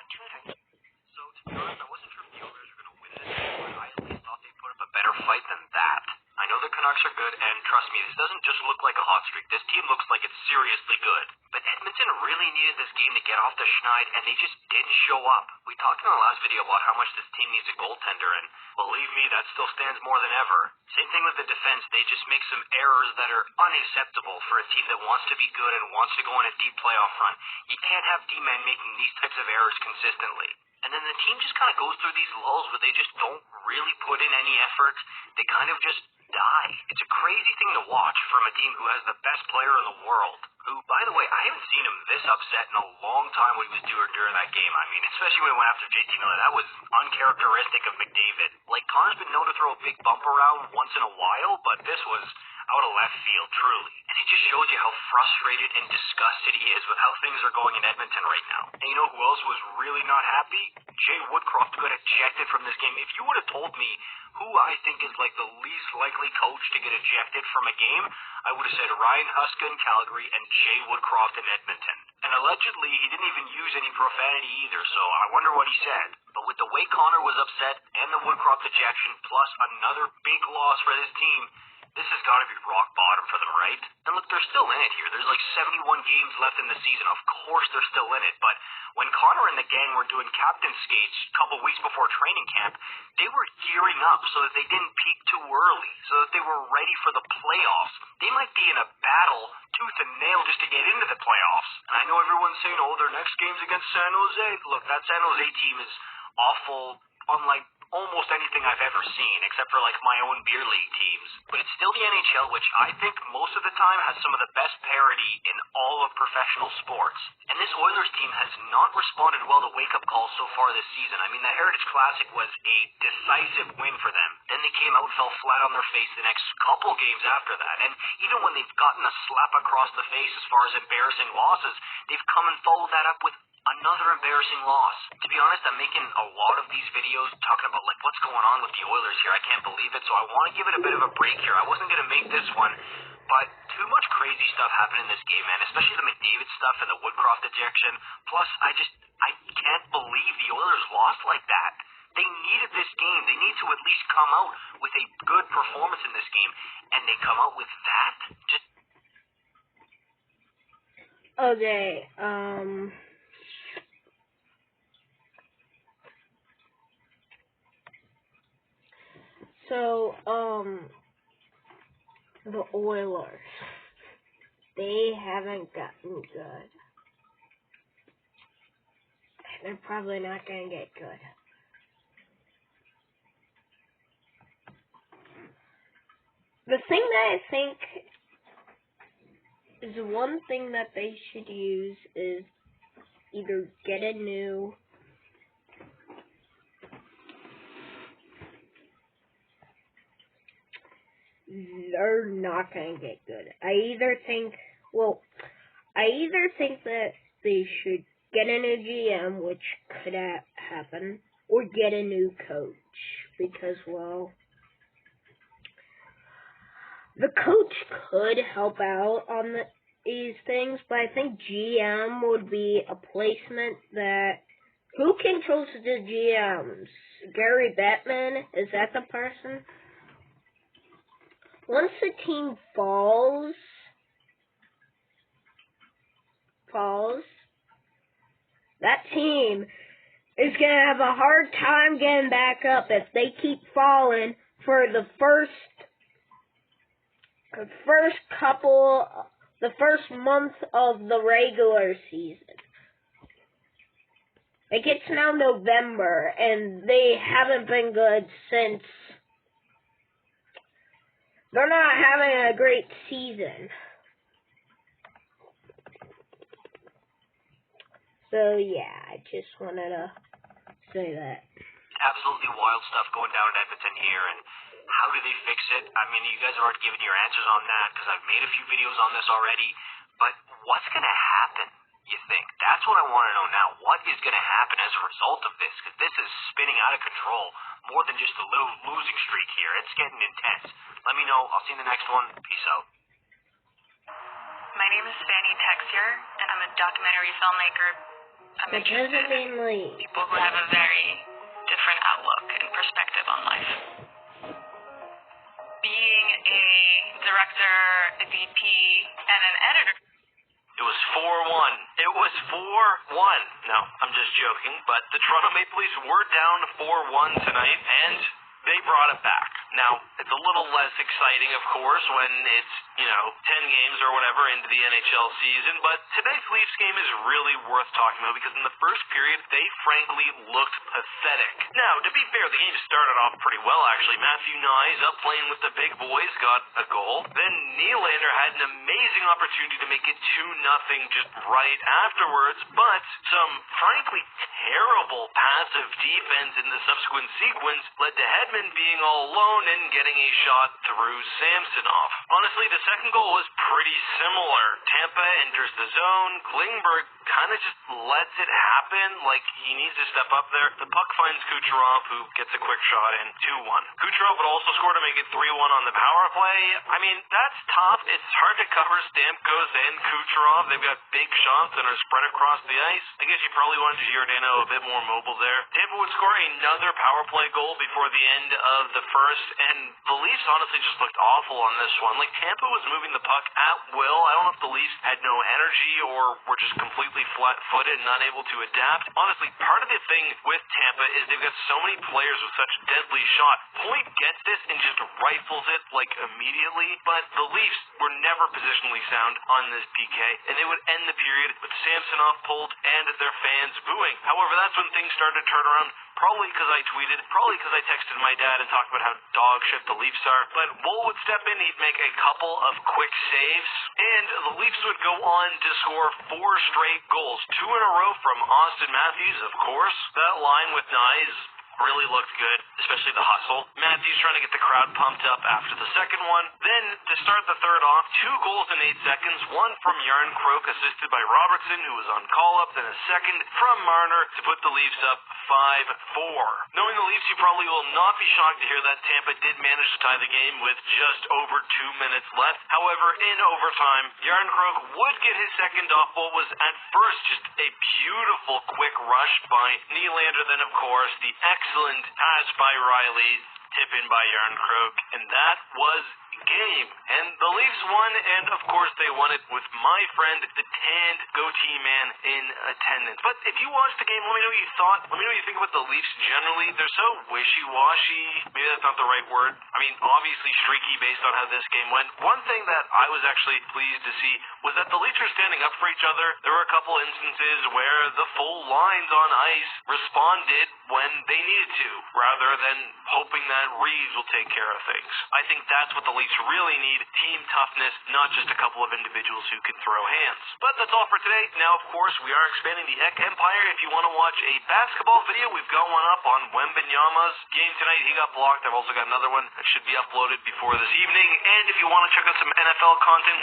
So, to be honest, I wasn't sure if the Oilers were going to win this game, but I at least thought they put up a better fight than that. I know the Canucks are good, and trust me, this doesn't just look like a hot streak. This team looks like it's seriously good. But Edmonton really needed this game to get off the schneid, and they just didn't show up. We talked in the last video about how much this team needs a goaltender, and believe me, that still stands more than ever. Same thing with the defense. They just make some errors that are unacceptable for a team that wants to be good and wants to go on a deep playoff run. You can't have D-men making these types of errors consistently. And then the team just kind of goes through these lulls where they just don't really put in any effort. They kind of just die. It's a crazy thing to watch from a team who has the best player in the world. Who, by the way, I haven't seen him this upset in a long time what he was doing during that game. I mean, especially when he went after JT Miller. That was uncharacteristic of McDavid. Like, Connor's been known to throw a big bump around once in a while, but this was out of left field, truly. And it just shows you how frustrated and disgusted he is with how things are going in Edmonton right now. And you know who else was really not happy? Jay Woodcroft got ejected from this game. If you would have told me who I think is like the least likely coach to get ejected from a game, I would have said Ryan Huska in Calgary and Jay Woodcroft in Edmonton. And allegedly, he didn't even use any profanity either, so I wonder what he said. But with the way Connor was upset and the Woodcroft ejection, plus another big loss for this team, this has got to be rock bottom for them, right? And look, they're still in it here. There's like 71 games left in the season. Of course they're still in it. But when Connor and the gang were doing captain skates a couple weeks before training camp, they were gearing up so that they didn't peak too early, so that they were ready for the playoffs. They might be in a battle tooth and nail just to get into the playoffs. And I know everyone's saying, oh, their next game's against San Jose. Look, that San Jose team is awful, unlike almost anything I've ever seen, except for like my own beer league teams. But it's still the NHL, which I think most of the time has some of the best parity in all of professional sports. And this Oilers team has not responded well to wake-up calls so far this season. I mean, the Heritage Classic was a decisive win for them. Then they came out and fell flat on their face the next couple games after that. And even when they've gotten a slap across the face as far as embarrassing losses, they've come and followed that up with another embarrassing loss. To be honest, I'm making a lot of these videos talking about like what's going on with the Oilers here. I can't believe it, so I want to give it a bit of a break here. I wasn't going to make this one, but too much crazy stuff happened in this game, man, especially the McDavid stuff and the Woodcroft ejection. Plus, I can't believe the Oilers lost like that. They needed this game. They need to at least come out with a good performance in this game, and they come out with that. Just okay, So, the Oilers, they haven't gotten good. They're probably not going to get good. The thing that I think is one thing that they should use is either get a new they're not going to get good. I either think that they should get a new GM, which could happen, or get a new coach, because, well, the coach could help out on these things, but I think GM would be a placement that, who controls the GMs? Gary Bettman? Is that the person? Once the team falls, that team is going to have a hard time getting back up if they keep falling for the first month of the regular season. Like, it's now November, and they haven't been good since. They're not having a great season. So, yeah, I just wanted to say that. Absolutely wild stuff going down in Edmonton here, and how do they fix it? I mean, you guys have already given your answers on that, because I've made a few videos on this already, but what's going to happen, you think? That's what I want to know now. What is going to happen as a result of this? Because this is spinning out of control, more than just a little losing streak here. It's getting intense. Let me know. I'll see you in the next one. Peace out. My name is Fanny Texier, and I'm a documentary filmmaker. I'm That interested doesn't mean in leave. people who have a very different outlook and perspective on life. Being a director, a VP, and an editor. It was 4-1. It was 4-1. No, I'm just joking, but the Toronto Maple Leafs were down 4-1 tonight, and they brought it back. Now, it's a little less exciting, of course, when it's, 10 games or whatever into the NHL season, but tonight's Leafs game is really worth talking about because in the first period, they frankly looked pathetic. Now, to be fair, the game started off pretty well, actually. Matthew Nyes, up playing with the big boys, got a goal. Then Nylander had an amazing opportunity to make it 2-0 just right afterwards, but some frankly terrible passive defense in the subsequent sequence led to Hedman being all alone and getting a shot through Samsonov. Honestly, the second goal was pretty similar. Tampa enters the zone. Klingberg kind of just lets it happen, like he needs to step up there. The puck finds Kucherov, who gets a quick shot in 2-1. Kucherov would also score to make it 3-1 on the power play. I mean, that's tough. It's hard to cover Stamkos and Kucherov. They've got big shots that are spread across the ice. I guess you probably wanted Giordano a bit more mobile there. Tampa would score another power play goal before the end of the first, and the Leafs honestly just looked awful on this one. Like, Tampa was moving the puck at will. I don't know if the Leafs had no energy or were just completely flat-footed and unable to adapt. Honestly, part of the thing with Tampa is they've got so many players with such deadly shot. Point gets this and just rifles it, like, immediately, but the Leafs were never positionally sound on this PK, and they would end the period with Samsonov pulled and their fans booing. However, that's when things started to turn around. Probably because I tweeted, probably because I texted my dad and talked about how dog shit the Leafs are, but Woll would step in, he'd make a couple of quick saves, and the Leafs would go on to score 4 straight goals, 2 in a row from Austin Matthews, of course. That line with Nyes really looked good, especially the hustle. Matthews trying to get the crowd pumped up after the second one. Then, to start the third off, 2 goals in 8 seconds, one from Yarn Croak, assisted by Robertson, who was on call-up, then a second from Marner to put the Leafs up 5-4. Knowing the Leafs, you probably will not be shocked to hear that Tampa did manage to tie the game with just over 2 minutes left. However, in overtime, Yarn Croak would get his second off what was at first just a beautiful quick rush by Nylander, then of course the excellent pass by Riley, tip in by Yarn Croak, and that was game. And the Leafs won, and of course they won it with my friend, the tanned goatee man, in attendance. But if you watched the game, let me know what you thought. Let me know what you think about the Leafs generally. They're so wishy-washy. Maybe that's not the right word. I mean, obviously streaky based on how this game went. One thing that I was actually pleased to see was that the Leafs were standing up for each other. There were a couple instances where the full lines on ice responded when they needed to, rather than hoping that Reeves will take care of things. I think that's what the Leafs really need, team toughness, not just a couple of individuals who can throw hands. But that's all for today. Now, of course, we are expanding the Ek Empire. If you want to watch a basketball video, we've got one up on Wembanyama's game tonight. He got blocked. I've also got another one that should be uploaded before this evening. And if you want to check out some NFL content,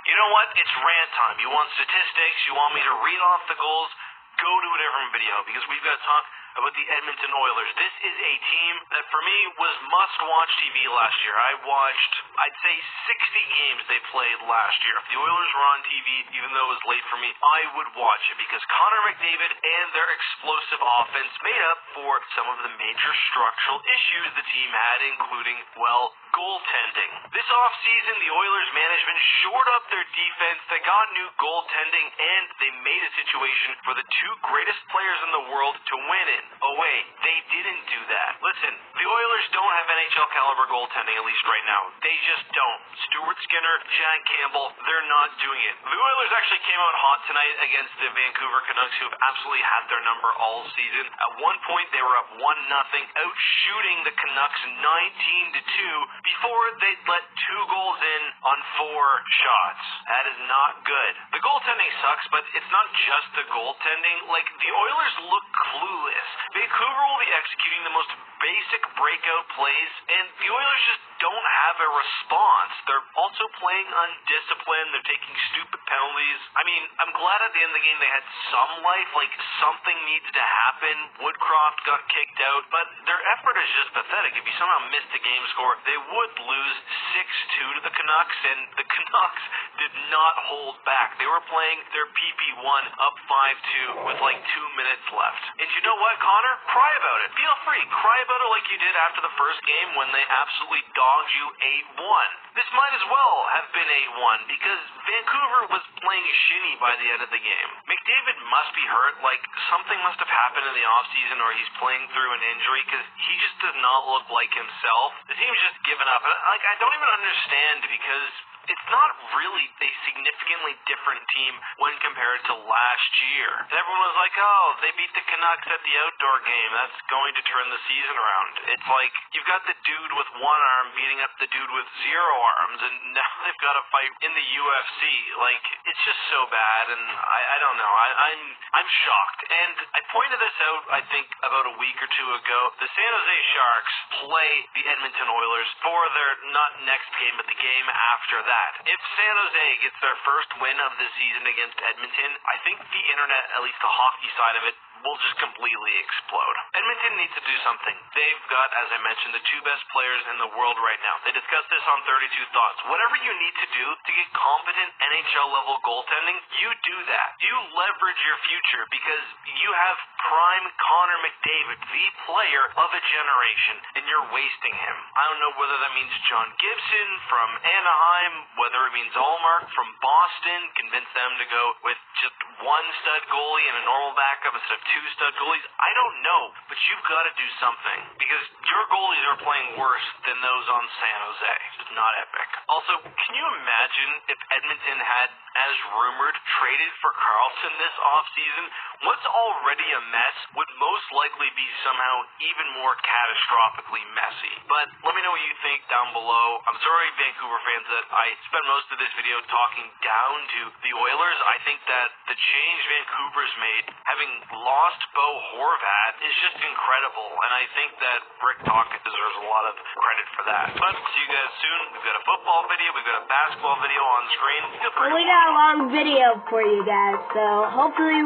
you know what? It's rant time. You want statistics? You want me to read off the goals? Go to a different video because we've got to talk about the Edmonton Oilers. This is a team that for me was must-watch TV last year. I watched, I'd say, 60 games they played last year. If the Oilers were on TV, even though it was late for me, I would watch it because Connor McDavid and their explosive offense made up for some of the major structural issues the team had, including, well, goaltending. This offseason, the Oilers management shored up their defense, they got new goaltending, and they made a situation for the 2 greatest players in the world to win in. Oh wait, they didn't do that. Listen, the Oilers don't have NHL caliber goaltending, at least right now. They just don't. Stuart Skinner, Jack Campbell, they're not doing it. The Oilers actually came out hot tonight against the Vancouver Canucks, who have absolutely had their number all season. At one point, they were up 1-0, out shooting the Canucks 19-2 before they'd let 2 goals in on 4 shots. That is not good. The goaltending sucks, but it's not just the goaltending. Like, the Oilers look clueless. Vancouver will be executing the most basic breakout plays, and the Oilers just don't have a response. They're also playing undisciplined. They're taking stupid penalties. I mean, I'm glad at the end of the game they had some life, like something needs to happen. Woodcroft got kicked out, but their effort is just pathetic. If you somehow missed the game score, they would lose 6-2 to the Canucks, and the Canucks did not hold back. They were playing their PP1 up 5-2 with like 2 minutes left. And you know what, Connor? Cry about it. Feel free. Cry about it like you did after the first game when they absolutely dogged you 8-1. This might as well have been 8-1 because Vancouver was playing shinny by the end of the game. McDavid must be hurt, like something must have happened in the offseason or he's playing through an injury because he just does not look like himself. The team's just given up. Like, I don't even understand because it's not really a significantly different team when compared to last year. And everyone was like, oh, they beat the Canucks at the outdoor game. That's going to turn the season around. It's like you've got the dude with one arm beating up the dude with 0 arms, and now they've got to fight in the UFC. Like, it's just so bad, and I don't know. I'm shocked. And I pointed this out, I think, about a week or two ago. The San Jose Sharks play the Edmonton Oilers for their not next game, but the game after that. If San Jose gets their first win of the season against Edmonton, I think the internet, at least the hockey side of it, will just completely explode. Edmonton needs to do something. They've got, as I mentioned, the 2 best players in the world right now. They discussed this on 32 Thoughts. Whatever you need to do to get competent NHL-level goaltending, you do that. You leverage your future because you have prime Connor McDavid, the player of a generation, and you're wasting him. I don't know whether that means John Gibson from Anaheim, whether it means Ullmark from Boston, convince them to go with just 1 stud goalie and a normal backup instead of 2 stud goalies. I don't know, but you've got to do something because your goalies are playing worse than those on San Jose. It's not epic. Also, can you imagine if Edmonton had, as rumored, traded for Karlsson this offseason? What's already a mess would most likely be somehow even more catastrophically messy. But let me know what you think down below. I'm sorry, Vancouver fans, that I spent most of this video talking down to the Oilers. I think that the change Vancouver's made, having lost Bo Horvat, is just incredible. And I think that Rick Tocchet deserves a lot of credit for that. But see you guys soon. We've got a football video. We've got a basketball video on screen. Feel free. We got a long video for you guys, so hopefully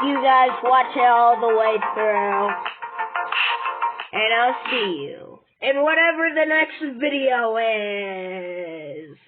you guys watch it all the way through. And I'll see you in whatever the next video is.